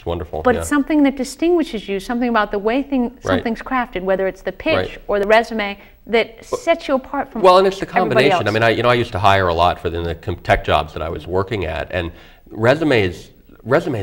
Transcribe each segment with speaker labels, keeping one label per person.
Speaker 1: It's wonderful.
Speaker 2: But it's something that distinguishes you, something about the way something's crafted, whether it's the pitch or the resume, that sets you apart from
Speaker 1: Well, and it's the combination.
Speaker 2: Else.
Speaker 1: I mean, I used to hire a lot for the tech jobs that I was working at, and resumes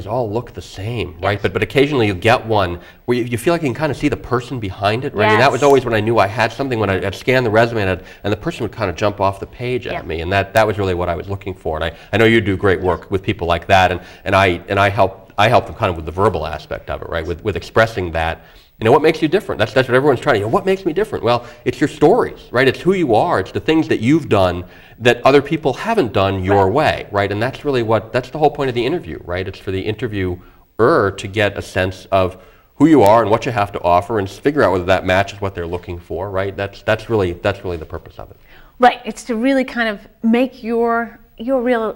Speaker 1: all look the same, right? But occasionally you get one where you feel like you can kind of see the person behind it, right?
Speaker 2: Yes.
Speaker 1: And that was always when I knew I had something, when I'd scan the resume and the person would kind of jump off the page at me, and that was really what I was looking for. And I know you do great work with people like that, and I help them kind of with the verbal aspect of it, right? With expressing that. You know, what makes you different? That's what everyone's trying to, what makes me different? Well, it's your stories, right? It's who you are. It's the things that you've done that other people haven't done your way, right? And that's really that's the whole point of the interview, right? It's for the interviewer to get a sense of who you are and what you have to offer and figure out whether that matches what they're looking for, right? That's really the purpose of it.
Speaker 2: Right. It's to really kind of make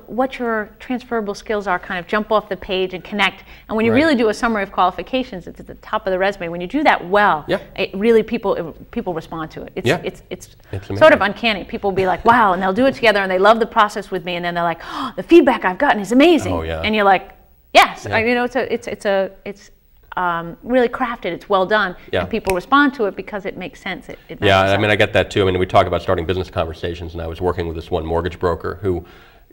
Speaker 2: what your transferable skills are, kind of jump off the page and connect. And when you really do a summary of qualifications, it's at the top of the resume. When you do that well, it really people respond to it. It's sort of uncanny. People will be like, wow, and they'll do it together and they love the process with me, and then they're like, oh, the feedback I've gotten is amazing.
Speaker 1: Oh, yeah.
Speaker 2: And you're like, yes, you know, it's really crafted, it's well done, and people respond to it because it makes sense.
Speaker 1: I mean, I get that too. I mean, we talk about starting business conversations, and I was working with this one mortgage broker who,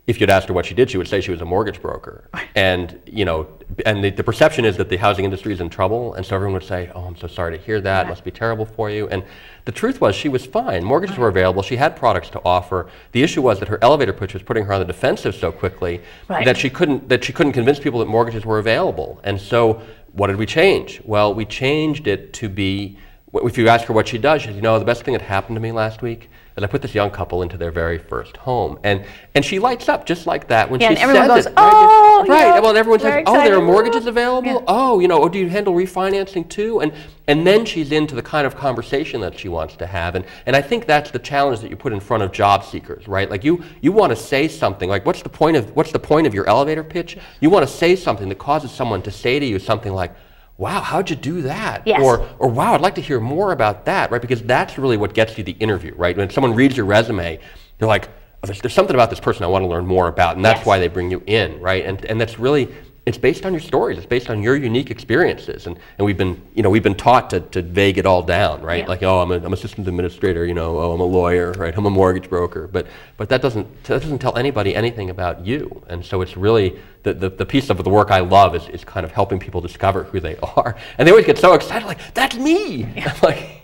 Speaker 1: if you'd asked her what she did, she would say she was a mortgage broker. And, you know, and the perception is that the housing industry is in trouble, and so everyone would say, oh, I'm so sorry to hear that, it must be terrible for you. And the truth was, she was fine. Mortgages were available, she had products to offer. The issue was that her elevator pitch was putting her on the defensive so quickly that she couldn't convince people that mortgages were available. And so what did we change? Well, we changed it to be, if you ask her what she does, she says, you know, the best thing that happened to me last week is I put this young couple into their very first home. And she lights up just like that when she says it.
Speaker 2: And everyone goes,
Speaker 1: oh, right.
Speaker 2: Yeah,
Speaker 1: well, and everyone says, oh, there are mortgages available?
Speaker 2: Yeah.
Speaker 1: Oh, you know, do you handle refinancing too? And then she's into the kind of conversation that she wants to have. And I think that's the challenge that you put in front of job seekers, right? Like you want to say something, like what's the point of your elevator pitch? You want to say something that causes someone to say to you something like, wow, how'd you do that?
Speaker 2: Yes.
Speaker 1: Or wow, I'd like to hear more about that, right? Because that's really what gets you the interview, right? When someone reads your resume, they're like, oh, there's something about this person I want to learn more about, and that's why they bring you in, right? And that's really, it's based on your stories, it's based on your unique experiences, and we've been taught to vague it all down, right? Like, oh, I'm a systems administrator, you know, oh, I'm a lawyer, right? I'm a mortgage broker, but that doesn't tell anybody anything about you. And so it's really the piece of the work I love is kind of helping people discover who they are, and they always get so excited, like, that's me. I'm like,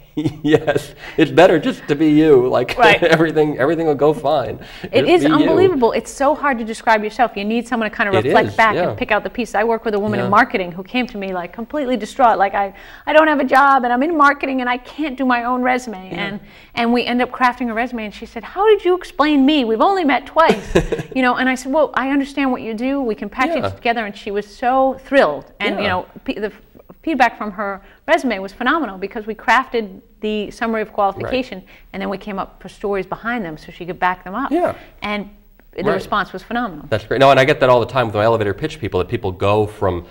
Speaker 1: yes, it's better just to be you. Like everything will go fine.
Speaker 2: It is unbelievable. It's so hard to describe yourself. You need someone to kind of reflect back and pick out the pieces. I work with a woman in marketing who came to me like completely distraught, like I don't have a job and I'm in marketing and I can't do my own resume. And we end up crafting a resume, and she said, how did you explain me? We've only met twice. You know, and I said, well, I understand what you do. We can package it together. And she was so thrilled. And you know, the feedback from her resume was phenomenal because we crafted the summary of qualification and then we came up for stories behind them so she could back them up. And the response was phenomenal.
Speaker 1: That's great. No, and I get that all the time with my elevator pitch people, that people go from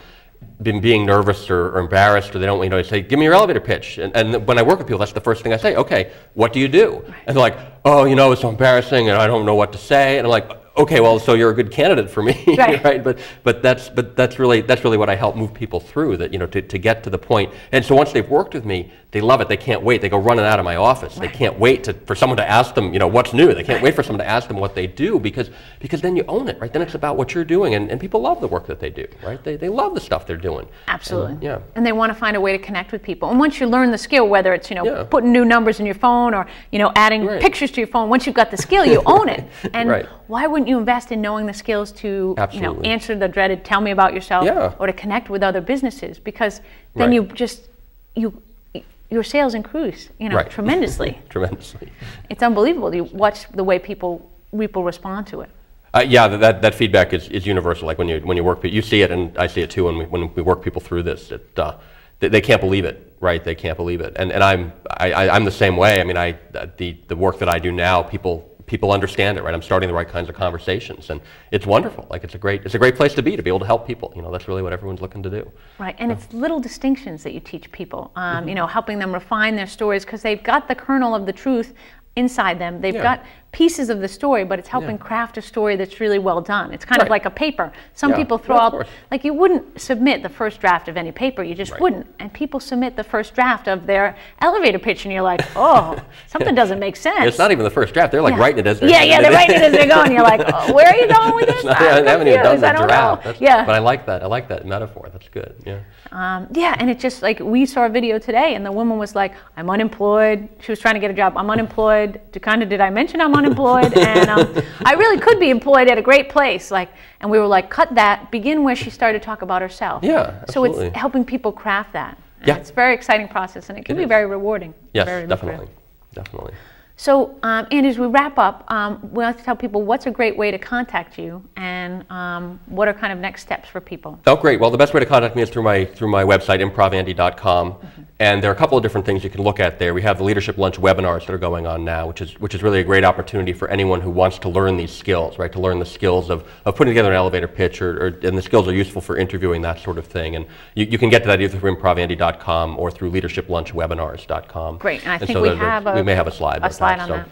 Speaker 1: being nervous or embarrassed, or they don't, you know, say, give me your elevator pitch. And when I work with people, that's the first thing I say. Okay, what do you do? And they're like, oh, you know, it's so embarrassing and I don't know what to say. And I'm like, okay, well, so you're a good candidate for me, right? But that's really what I help move people through, that, you know, to get to the point. And so once they've worked with me, they love it. They can't wait. They go running out of my office. They can't wait for someone to ask them, you know, what's new. They can't wait for someone to ask them what they do, because then you own it, right? Then it's about what you're doing, and people love the work that they do, right? They love the stuff they're doing.
Speaker 2: Absolutely. And they want to find a way to connect with people. And once you learn the skill, whether it's, you know, putting new numbers in your phone or, you know, adding pictures to your phone, once you've got the skill, you own it. And why wouldn't you invest in knowing the skills to, you know, answer the dreaded "tell me about yourself" or to connect with other businesses? Because then your sales increase, you know, tremendously. Tremendously. It's unbelievable. You watch the way people respond to it.
Speaker 1: That feedback is universal. Like when you work, you see it, and I see it too. When we work people through this, they can't believe it, right? They can't believe it, and I'm the same way. I mean, the work that I do now, people understand it, right? I'm starting the right kinds of conversations, and it's wonderful. Like it's a great place to be able to help people. You know, that's really what everyone's looking to do.
Speaker 2: Right, and it's little distinctions that you teach people. You know, helping them refine their stories because they've got the kernel of the truth inside them. They've got pieces of the story, but it's helping craft a story that's really well done. It's kind of like a paper. Some people throw out, like you wouldn't submit the first draft of any paper, you just wouldn't. And people submit the first draft of their elevator pitch and you're like, oh, something doesn't make sense.
Speaker 1: It's not even the first draft, they're like writing it as they're
Speaker 2: they're writing it as they're going. You're like, oh, where are you going with this?
Speaker 1: I haven't even done the draft.
Speaker 2: But
Speaker 1: I like that metaphor, that's good,
Speaker 2: and it just like, we saw a video today and the woman was like, I'm unemployed. She was trying to get a job. I'm unemployed. Did I mention I'm unemployed? And I really could be employed at a great place. And we were like, cut that, begin where she started to talk about herself.
Speaker 1: Yeah, absolutely.
Speaker 2: So it's helping people craft that. And it's a very exciting process and it can be very rewarding.
Speaker 1: Yes,
Speaker 2: very
Speaker 1: definitely.
Speaker 2: So, Andy, as we wrap up, we like to tell people what's a great way to contact you and what are kind of next steps for people?
Speaker 1: Oh, great. Well, the best way to contact me is through my website, improvandy.com. And there are a couple of different things you can look at there. We have the Leadership Lunch webinars that are going on now, which is really a great opportunity for anyone who wants to learn these skills, right? To learn the skills of putting together an elevator pitch, and the skills are useful for interviewing, that sort of thing. And you can get to that either through improvandy.com or through leadership-lunch-webinars.com.
Speaker 2: Great, and I think we may have a slide on that.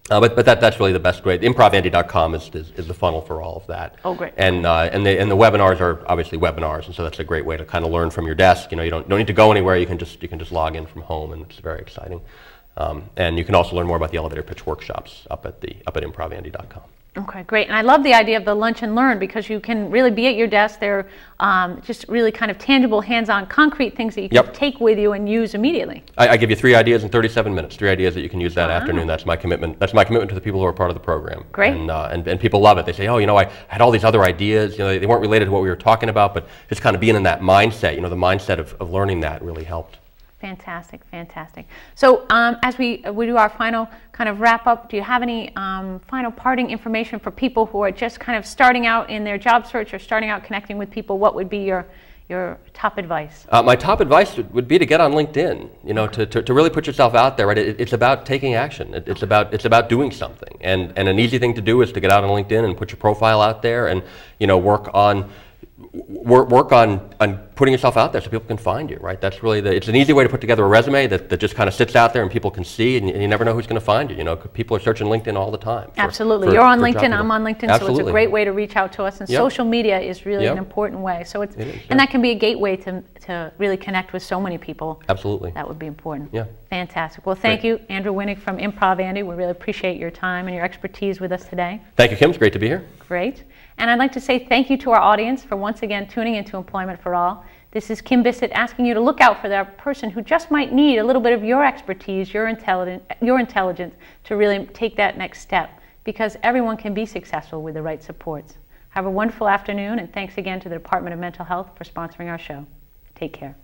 Speaker 1: But that's really the best way. Improvandy.com is the funnel for all of that.
Speaker 2: Oh, great.
Speaker 1: And the webinars are obviously webinars, and so that's a great way to kind of learn from your desk. You don't need to go anywhere. You can just log in from home, and it's very exciting. And you can also learn more about the elevator pitch workshops up at improvandy.com.
Speaker 2: Okay, great. And I love the idea of the lunch and learn because you can really be at your desk. They're just really kind of tangible, hands-on, concrete things that you can take with you and use immediately.
Speaker 1: I give you 3 ideas in 37 minutes, 3 ideas that you can use that afternoon. That's my commitment. That's my commitment to the people who are part of the program.
Speaker 2: Great.
Speaker 1: And people love it. They say, oh, I had all these other ideas. They weren't related to what we were talking about, but just kind of being in that mindset, the mindset of learning that really helped.
Speaker 2: Fantastic, fantastic. So as we do our final kind of wrap up, do you have any final parting information for people who are just kind of starting out in their job search or starting out connecting with people? What would be your top advice? My
Speaker 1: top advice would be to get on LinkedIn, to really put yourself out there. Right? It's about taking action. It's about doing something. And an easy thing to do is to get out on LinkedIn and put your profile out there and work on putting yourself out there so people can find you, right? That's really it's an easy way to put together a resume that just kind of sits out there and people can see, and you never know who's going to find you. People are searching LinkedIn all the time.
Speaker 2: Absolutely. You're on LinkedIn, I'm on LinkedIn, so it's a great way to reach out to us, and social media is really an important way. So and that can be a gateway to really connect with so many people.
Speaker 1: Absolutely.
Speaker 2: That would be important.
Speaker 1: Yeah.
Speaker 2: Fantastic. Well, thank you, Andrew Winig from Improv Andy. We really appreciate your time and your expertise with us today.
Speaker 1: Thank you, Kim. It's great to be here.
Speaker 2: Great. And I'd like to say thank you to our audience for once again tuning into Employment for All. This is Kim Bissett asking you to look out for that person who just might need a little bit of your expertise, your intelligence to really take that next step, because everyone can be successful with the right supports. Have a wonderful afternoon, and thanks again to the Department of Mental Health for sponsoring our show. Take care.